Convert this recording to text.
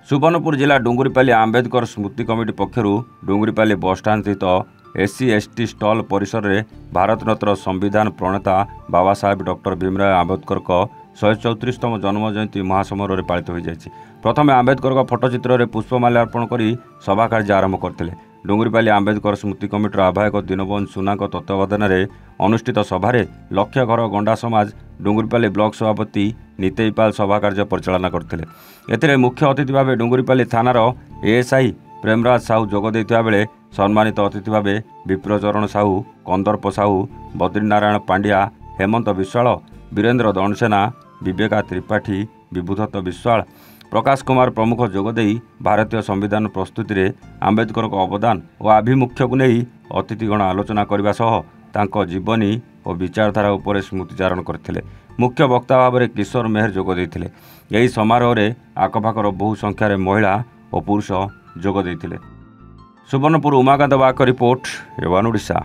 सुवर्णपुर जिला डुंगुरीपाली आंबेडकर स्मृति committee पक्षर डुंगुरीपाली bus stand स्थित SC ST stall परिसर में भारत रत्न संविधान प्रणेता बाबा साहेब डॉक्टर भीमराव आंबेडकर को 134तम जन्म जयंती महासमारोह पालित हो जाएगी। प्रथम आंबेडकर फोटोचित्र में पुष्पमाल्य अर्पण कर सभा कार्य आरंभ करते। डुंगुरीपाली आंबेडकर स्मृति कमिटर आह्वायक दीनबंधु सुना तत्वावधान में अनुष्ठित सभारे लक्ष्य घर गंडा समाज डुंगुरीपाली ब्लॉक सभापति नितेईपाल सभा कार्य परिचालना करते। मुख्य अतिथि भाव डुंगुरीपाली थानार एएसआई प्रेमराज साहू जोगदे बेले सम्मानित अतिथि भाव विप्रचरण साहू, कंदर्प साहू, बद्रीनारायण पांड्या, हेमंत विश्वाल, वीरेन्द्र दणसेना, विवेका त्रिपाठी, विभूदत्त विश्वाल, प्रकाश कुमार प्रमुख जोगदे भारतीय संविधान प्रस्तुति में आंबेडकर अवदान और आभिमुख्य को नहीं अतिथिगण आलोचना करने सह तांको जीवनी और विचारधारा उपर स्मृतिचारण करते। मुख्य वक्ता भाव में किशोर मेहर जोगदे यही समारोह में आखपाखर बहु संख्यार महिला और पुरुष जोगदे। सुवर्णपुर उमाकांत बाग रिपोर्ट, एवान ओडिशा।